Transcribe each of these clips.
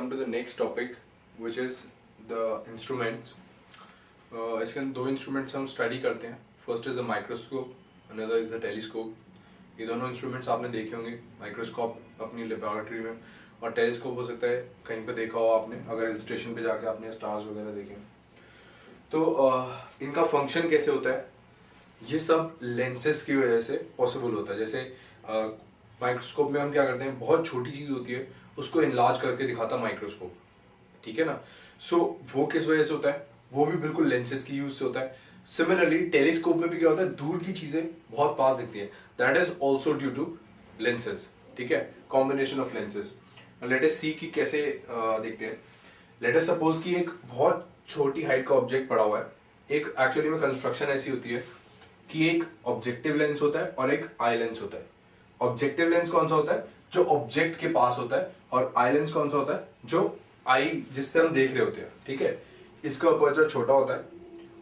come to the next topic, which is the instruments. इसके अंदर दो इंस्ट्रूमेंट्स हम स्टडी करते हैं. First is the microscope, another is the telescope. ये दोनों इंस्ट्रूमेंट्स आपने देखे होंगे. माइक्रोस्कोप अपनी लेबोरेटरी में और टेलीस्कोप हो सकता है कहीं पे देखा हो आपने, अगर हिल स्टेशन पे जाके आपने स्टार्स वगैरह देखे. तो इनका फंक्शन कैसे होता है, ये सब लेंसेज की वजह से पॉसिबल होता है. जैसे माइक्रोस्कोप में हम क्या करते हैं, बहुत छोटी चीज़ होती है उसको इनलार्ज करके दिखाता माइक्रोस्कोप, ठीक है ना. सो वो किस वजह से होता है, वो भी बिल्कुल लेंसेज की यूज से होता है. सिमिलरली टेलीस्कोप में भी क्या होता है, दूर की चीजें बहुत पास दिखती है. That is also due to lenses, ठीक है, combination of lenses. Let us see कि कैसे देखते हैं. लेट अस सपोज कि एक बहुत छोटी हाइट का ऑब्जेक्ट पड़ा हुआ है. एक एक्चुअली में कंस्ट्रक्शन ऐसी होती है कि एक ऑब्जेक्टिव लेंस होता है और एक आई लेंस होता है. ऑब्जेक्टिव लेंस कौन सा होता है, जो ऑब्जेक्ट के पास होता है, और आई लेंस कौन सा होता है, जो आई जिससे हम देख रहे होते हैं, ठीक है. इसका अपर्चर छोटा होता है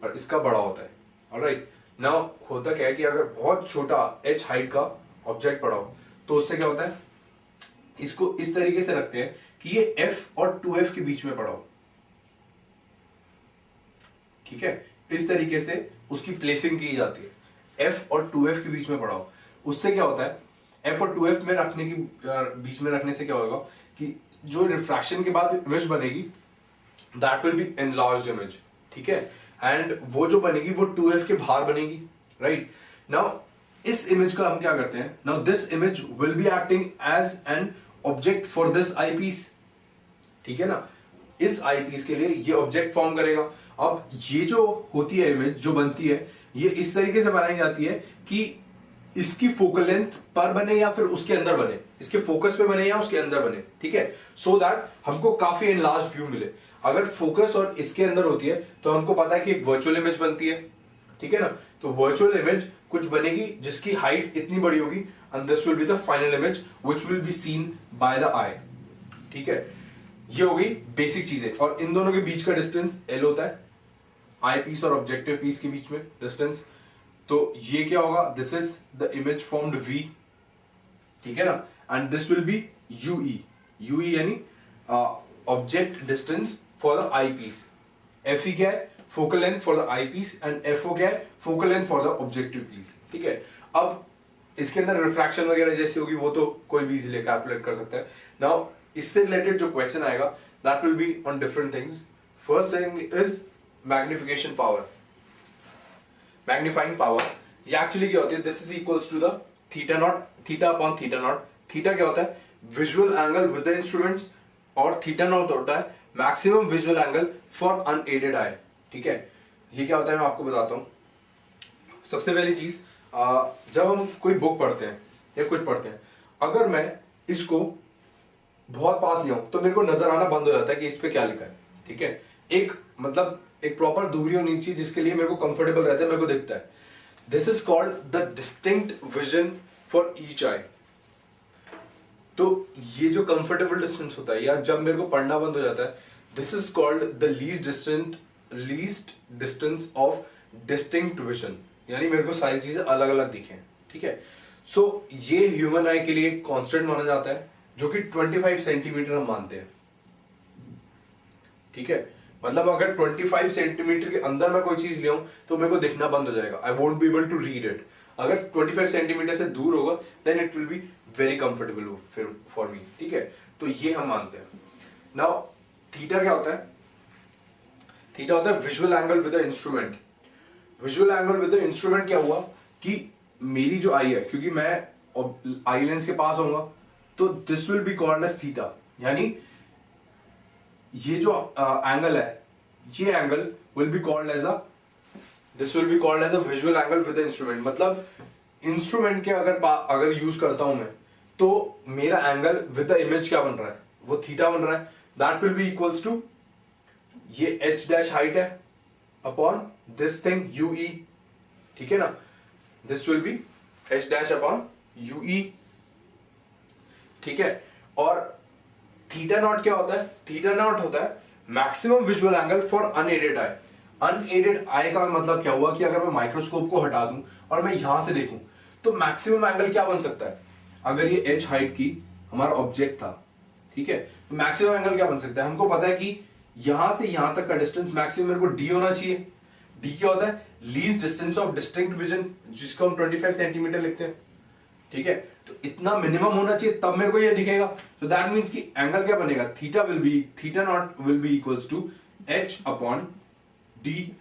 और इसका बड़ा होता है. ऑलराइट, नाउ होता क्या है कि अगर बहुत छोटा h हाइट का ऑब्जेक्ट पड़ा हो तो उससे क्या होता है, इसको इस तरीके से रखते हैं कि ये f और 2f के बीच में पड़ा हो, ठीक है. इस तरीके से उसकी प्लेसिंग की जाती है, f और 2f के बीच में पड़ा हो. उससे क्या होता है, f और 2f में रखने की बीच में रखने से क्या होगा कि जो रिफ्रैक्शन के बाद इमेज बनेगी that will B enlarged image, ठीक है. एंड वो जो बनेगी वो 2f के बाहर बनेगी, राइट. नाउ इस इमेज का हम क्या करते हैं, now this image will be acting as an object for this eye piece, ठीक है ना. इस आई पीस के लिए ये ऑब्जेक्ट फॉर्म करेगा. अब ये जो होती है इमेज जो बनती है, ये इस तरीके से बनाई जाती है कि इसकी फोकल लेंथ पर बने या फिर उसके अंदर बने, इसके फोकस पे बने या उसके अंदर बने, ठीक है. सो दैट हमको काफी एनलार्ज व्यू मिले. अगर फोकस और इसके अंदर होती है तो हमको पता है कि एक वर्चुअल इमेज बनती है, ठीक है ना. तो वर्चुअल इमेज कुछ बनेगी जिसकी हाइट इतनी बड़ी होगी and this will be the final image which will be seen by the eye, ठीक है. ये हो गई बेसिक चीजें. और इन दोनों के बीच का डिस्टेंस L होता है, आई पीस और ऑब्जेक्टिव पीस के बीच में डिस्टेंस. तो ये क्या होगा, this is the image formed V, ठीक है ना. And this will be UE. UE यानी object distance for the eye piece. FE क्या है, focal length for the eye piece. And FO क्या है, focal length for the objective piece, ठीक है. अब इसके अंदर रिफ्रैक्शन वगैरह जैसी होगी वो तो कोई भी इजीली कैलकुलेट कर सकता है. नाउ इससे रिलेटेड जो क्वेश्चन आएगा that will be on different things. First thing is magnification power, magnifying power. ये एक्चुअली क्या होती है, this is equals to the theta nought, theta upon theta nought. Theta क्या होता है, visual angle with the instruments, और theta nought होता है maximum visual angle for unaided eye, ठीक है. ये क्या होता है मैं आपको बताता हूँ. सबसे पहली चीज, जब हम कोई बुक पढ़ते हैं या कुछ पढ़ते हैं, अगर मैं इसको बहुत पास ले आऊं तो मेरे को नजर आना बंद हो जाता है कि इस पे क्या लिखा है, ठीक है. एक मतलब एक प्रॉपर दूरी होनी चाहिए जिसके लिए मेरे को कंफर्टेबल रहता है, मेरे को दिखता है. This is called the distinct vision for each eye. तो ये जो कंफर्टेबल डिस्टेंस होता है या जब मेरे को पढ़ना बंद हो जाता है, this is called the least distance of distinct vision, यानी मेरे को सारी चीजें अलग अलग दिखें, ठीक है. सो ये ह्यूमन आई के लिए कांस्टेंट माना जाता है जो कि 25 सेंटीमीटर हम मानते हैं, ठीक है. मतलब अगर 25 सेंटीमीटर के अंदर मैं कोई चीज ले आऊं तो मेरे को दिखना बंद हो जाएगा, I won't be able to read it. अगर 25 सेंटीमीटर से दूर होगा then it will be very comfortable for me, ठीक है. तो ये हम मानते हैं. नाउ थीटा क्या होता है, थीटा होता है visual angle with the instrument. Visual angle with the instrument क्या हुआ कि मेरी जो आई है, क्योंकि मैं आई लेंस के पास होऊंगा तो this will be called as theta. यानी ये जो एंगल है, ये angle will be called as a visual angle with the instrument. मतलब इंस्ट्रूमेंट के अगर यूज करता हूं मैं तो मेरा एंगल विद द इमेज क्या बन रहा है, वो थीटा बन रहा है. That will be equals to ये h डैश हाइट है अपॉन दिस थिंग UE, ठीक है ना. This will be h dash upon UE, ठीक है. और थीटा नॉट क्या होता है, थीटा नॉट होता है maximum visual angle for unaided eye. Unaided eye का मतलब क्या हुआ कि अगर मैं माइक्रोस्कोप को हटा दूं और मैं यहां से देखूं तो मैक्सिमम एंगल क्या बन सकता है. अगर ये h हाइट की हमारा ऑब्जेक्ट था, ठीक है, तो मैक्सिमम एंगल क्या बन सकता है, हमको पता है कि यहां से यहां तक का डिस्टेंस मैक्सिमम मेरे को डी होना चाहिए। डी क्या होता है, least distance of distinct vision, जिसको हम 25 सेंटीमीटर लिखते हैं। ठीक है, तो इतना मिनिमम होना चाहिए तब मेरे को ये दिखेगा। तो दैट मींस कि एंगल क्या बनेगा, theta not will be equals to H upon D.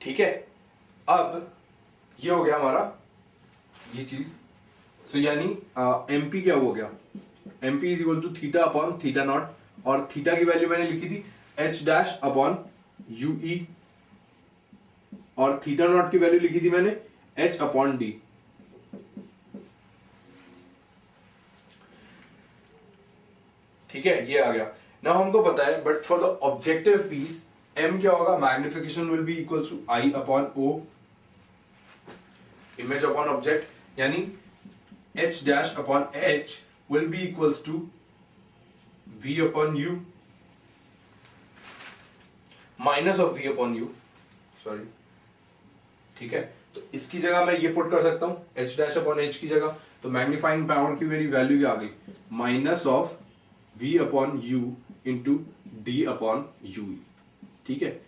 ठीक है, अब ये हो गया हमारा ये चीज। सो यानी एमपी क्या हो गया, MP is equal to theta upon theta not, और थीटा की वैल्यू मैंने लिखी थी एच डैश अपॉन यूई, और थीटा नॉट की वैल्यू लिखी थी मैंने एच अपॉन डी। ठीक है, ये आ गया ना, हमको पता है। But for the objective piece M क्या होगा, magnification will be equal to I upon O, image upon object, यानी H dash upon H will be equals to V upon U minus of V upon U, sorry. ठीक है, तो इसकी जगह मैं ये पुट कर सकता हूं एच डैश अपॉन एच की जगह, तो मैग्नीफाइंग पावर की मेरी वैल्यू क्या आ गई, minus of V upon U into D upon U. ठीक है,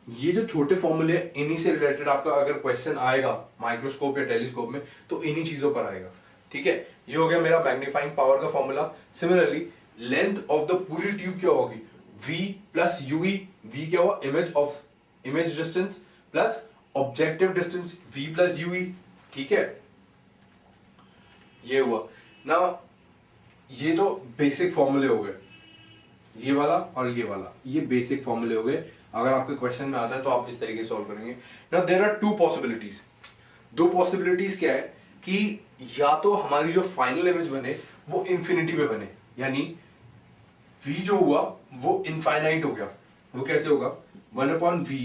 ये जो छोटे फॉर्मूले इन्हीं से रिलेटेड आपका अगर क्वेश्चन आएगा माइक्रोस्कोप या टेलीस्कोप में तो इन्हीं चीजों पर आएगा। ठीक है, ये हो गया मेरा मैग्नीफाइंग पावर का formula. Similarly length of the पूरी ट्यूब क्या होगी, v प्लस यूई, v क्या हुआ, image distance plus objective distance v plus UE. ठीक है, ये हुआ ना, ये तो बेसिक फॉर्मूले हो गए, ये वाला और ये वाला, ये बेसिक फॉर्मूले हो गए। अगर आपके क्वेश्चन में आता है तो आप इस तरीके से सॉल्व करेंगे ना। देयर आर टू पॉसिबिलिटीज, दो पॉसिबिलिटीज क्या है कि या तो हमारी जो फाइनल इमेज बने वो इंफिनिटी पे बने, यानी v जो हुआ वो इनफाइनाइट हो गया। वो कैसे होगा, 1 upon V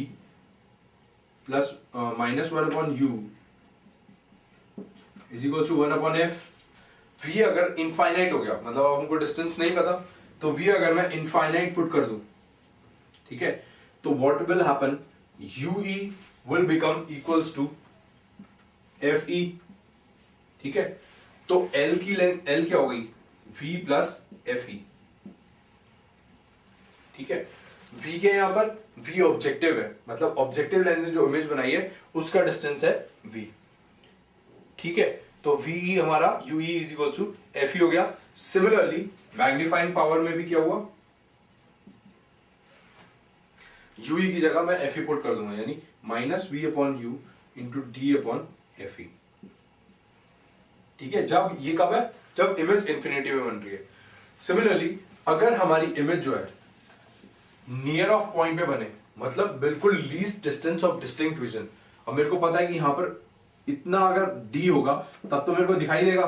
plus minus 1 upon U is equal to 1 upon F. v अगर इनफाइनाइट हो गया, मतलब अब हमको डिस्टेंस नहीं पता, तो v अगर मैं इनफाइनाइट पुट कर दूं, ठीक है, तो what will happen, ue will become equals to fe। ठीक है, तो L की लेंथ, L क्या हो गई, v प्लस fe। ठीक है, v के यहां पर v ऑब्जेक्टिव है, मतलब ऑब्जेक्टिव लेंस ने जो इमेज बनाई है उसका डिस्टेंस है v। ठीक है, तो ve हमारा ue is equal to fe हो गया। सिमिलरली मैग्नीफाइंग पावर में भी क्या हुआ, ue की जगह मैं fe पुट कर दूंगा, यानी minus v upon U into D upon fe। ठीक है, जब ये कब है, जब इमेज इंफिनिटी में बन रही है। सिमिलरली अगर हमारी इमेज जो है नियर ऑफ पॉइंट पे बने, मतलब बिल्कुल least distance of distinct vision, और मेरे को पता है कि यहां पर इतना अगर d होगा तब तो मेरे को दिखाई देगा।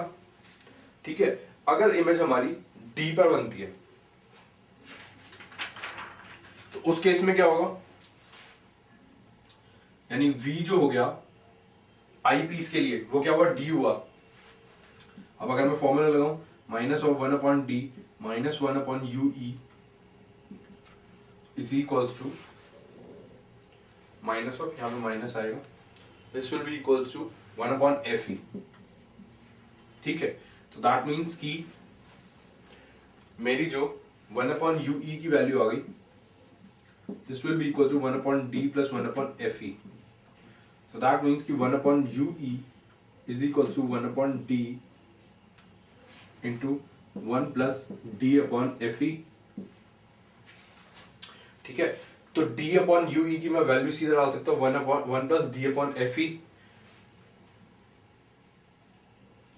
ठीक है, अगर इमेज हमारी d पर बनती है तो उस केस में क्या होगा, यानी v जो हो गया आई पीस के लिए वो क्या हुआ, d हुआ। अब अगर मैं फॉर्मूला लगाऊं, minus of 1 upon D minus 1 upon U E is equals to minus of, यहां पे माइनस आएगा, this will be equals to 1 upon F E. ठीक है, तो दैट मीन्स कि मेरी जो 1 अपॉन यू ई की वैल्यू आ गई, this will be equal to 1 upon D plus 1 upon F E. So that means कि 1 upon UE is equal to 1 upon D into 1 plus D upon FE। ठीक है, तो D upon UE की मैं value सीधा डाल सकता हूँ 1 plus D upon FE।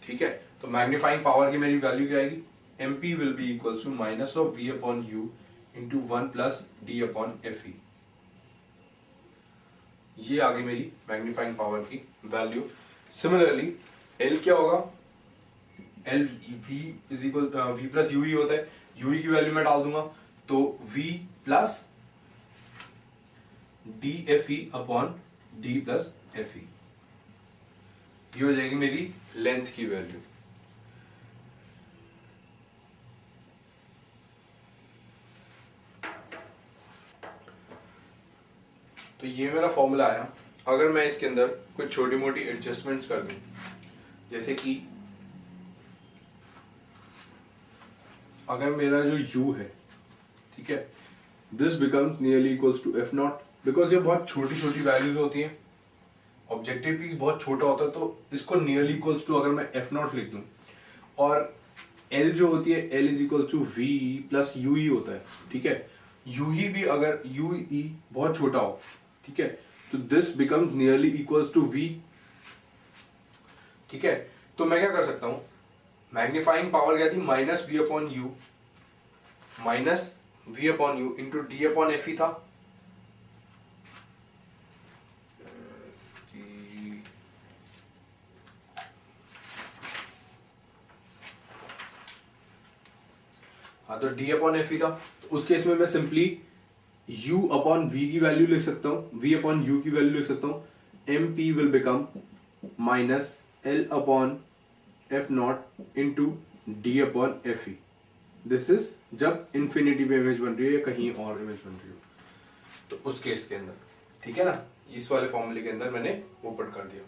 ठीक है, तो मैग्नीफाइंग पावर की मेरी वैल्यू क्या आएगी, MP will be equal to minus of V upon U into 1 plus D upon FE। ये आ गई मेरी मैग्नीफाइंग पावर की वैल्यू। सिमिलरली L क्या होगा, L V is equal V plus you होता है, यू की वैल्यू मैं डाल दूंगा, तो V plus D F E upon D plus F E, ये हो जाएगी मेरी लेंथ की वैल्यू। तो ये मेरा फॉर्मूला आया। अगर मैं इसके अंदर कुछ छोटी मोटी एडजस्टमेंट्स कर दूं, जैसे कि अगर मेरा जो u है, ठीक है, this becomes nearly equals to F not, because ये बहुत छोटी छोटी वैल्यूज होती हैं, ऑब्जेक्टिव पीस बहुत छोटा होता है, तो इसको नियरली इक्वल्स टू अगर मैं एफ नॉट लिख दूं, और L जो होती है L is equal to V plus U E होता है, ठीक है, यू ई भी अगर यू ई बहुत छोटा हो, ठीक है, तो this becomes nearly equals to V, ठीक है। तो मैं क्या कर सकता हूं, मैग्नीफाइंग पावर क्या थी, minus V upon U into D upon F ही था, हाँ, तो डी अपॉन एफ ही था। तो उस केस में मैं सिंपली u अपॉन v की वैल्यू लिख सकता हूं, v अपॉन u की वैल्यू लिख सकता हूं, M P will become minus L upon F not into D upon F E. This is जब इंफिनिटी में इमेज बन रही है या कहीं और इमेज बन रही हो, तो उस केस के अंदर, ठीक है ना, इस वाले फॉर्मूले के अंदर मैंने वो पुट कर दिया।